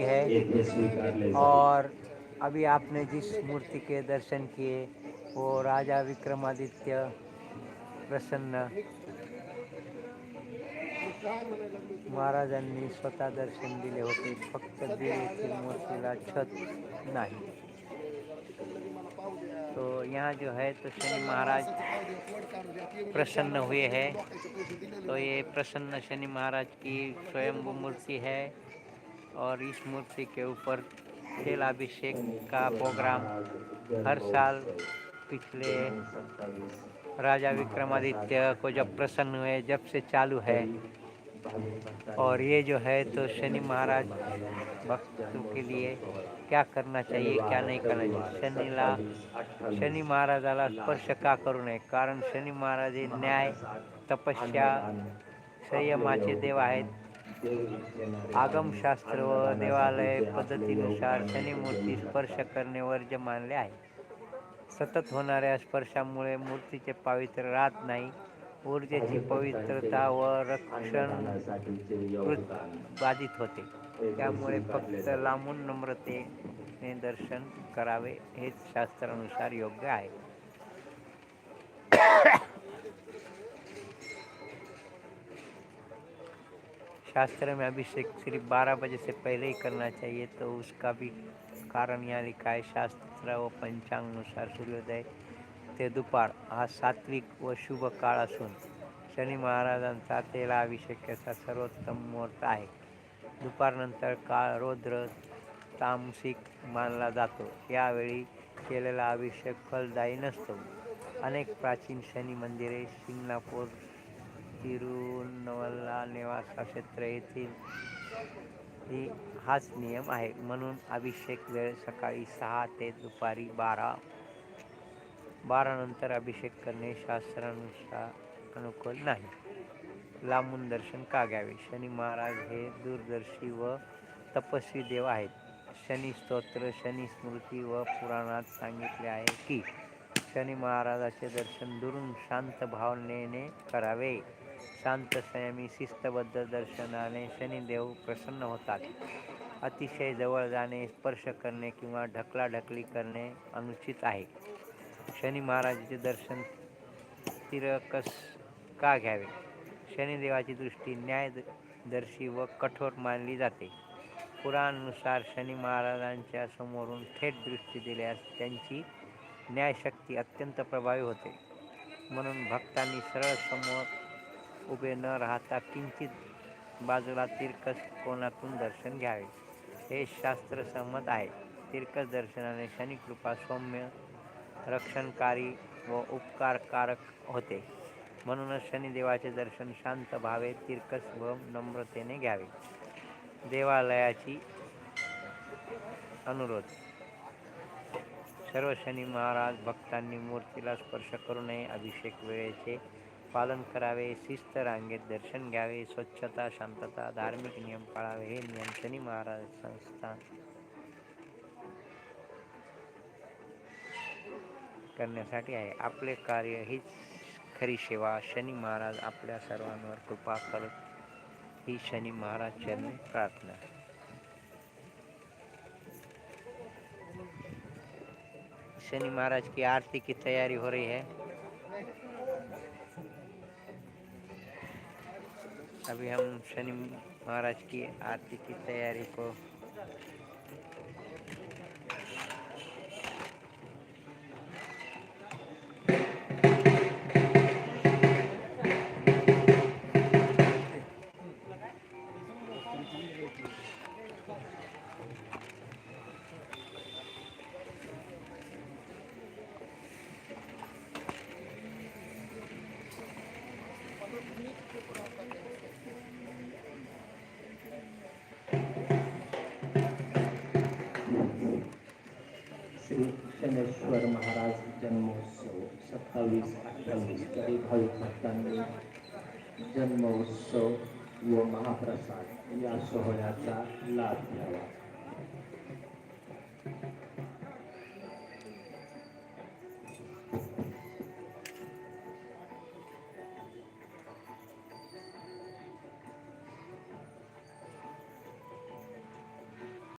है। और अभी आपने जिस मूर्ति के दर्शन किए वो राजा विक्रमादित्य प्रसन्न महाराजांनी स्वतः दर्शन दिले होते। फक्त बीड येथील मूर्तीला छत नाही। तो यहाँ जो है तो शनि महाराज प्रसन्न हुए हैं। तो ये प्रसन्न शनि महाराज की स्वयंभू मूर्ति है और इस मूर्ति के ऊपर तेल अभिषेक का प्रोग्राम हर साल पिछले राजा विक्रमादित्य को जब प्रसन्न हुए जब से चालू है। और ये जो है तो शनि महाराज भक्तों के लिए क्या करना चाहिए क्या नहीं करना चाहिए। शनि महाराजाला स्पर्श का करू नये, कारण शनि महाराज हे न्याय, तपस्या, संयमाचे देव आहेत। आगमशास्त्र व देवालय पद्धतीनुसार शनिमूर्ती स्पर्श करणे वर्ज्य मानले आहे। सतत होणाऱ्या स्पर्शामुळे मूर्तीचे पावित्र्य राहत नाही। ऊर्जेची पवित्रता व रक्षण बाधित होते। त्यामुळे फक्त लांबून नम्रतेने दर्शन करावे हेच शास्त्रानुसार योग्य आहे। शास्त्र में अभिषेक सिर्फ 12 बजे से पहले ही करना चाहिए, तो उसका भी कारण यहाँ लिखा है। शास्त्र व पंचांग अनुसार सूर्योदय ते दुपार हा सात्विक व शुभ काळ असून शनी महाराजांचा तेलाभिषेकाचा सर्वोत्तम मुहूर्त आहे। दुपारनंतर काळ रौद्र तामसिक मानला जातो। यावेळी केलेला अभिषेक फलदायी नसतो। अनेक प्राचीन शनी मंदिरे सिंगापूर, तिरुवल्ला, नेवासा क्षेत्र येथील हाच नियम आहे। म्हणून अभिषेक वेळ सकाळी 6 ते दुपारी 12 नंतर अभिषेक करणे शास्त्रानुसार अनुकूल नाही। लांबून दर्शन का घ्यावे? शनी महाराज हे दूरदर्शी व तपस्वी देव आहेत। शनी स्तोत्र, शनी स्मृती व पुराणात सांगितले आहे की शनी महाराजाचे दर्शन दुरून शांत भावनेने करावे। शांत, संयमी, शिस्तबद्ध दर्शनाने शनिदेव प्रसन्न होतात। अतिशय जवळ जाणे, स्पर्श करणे किंवा ढकलाढकली करणे अनुचित आहे। शनी महाराजाचे दर्शन तिरकस का घ्यावे? शनिदेवाची दृष्टी न्यायदर्शी व कठोर मानली जाते। पुराणानुसार शनी महाराजांच्या समोरून थेट दृष्टी दिल्यास त्यांची न्यायशक्ती अत्यंत प्रभावी होते। म्हणून भक्तांनी सरळ समोर उभे न राहता किंचित बाजूला तिरकस कोनातून दर्शन घ्यावे, हे शास्त्रसंमत आहे। तिरकस दर्शनाने शनिकृपा सौम्य, रक्षणकारी व उपकारकारक होते। म्हणूनच शनिदेवाचे दर्शन शांत भावे, तिरकस व नम्रतेने घ्यावे। देवालयाची अनुरोध. सर्व शनी महाराज भक्तांनी मूर्तीला स्पर्श करू नये, अभिषेक वेळेचे पालन करावे, शिस्त रांगेत दर्शन घ्यावे, स्वच्छता, शांतता, धार्मिक नियम पाळावे। हे नियम शनी महाराज संस्थान करण्यासाठी आहे। आपले कार्य हीच खरी सेवा। शनी महाराज आपल्या सर्वांवर कृपा करत ही शनि महाराज चरणी प्रार्थना। शनि महाराज की आरती की तैयारी हो रही है। अभी हम शनि महाराज की आरती की तैयारी को श्री शनेश्वर महाराज जन्मोत्सव 27-28 तरी भाविक भक्तांनी जन्मोत्सव व महाप्रसाद या सोहळ्याचा लाभ घ्यावा।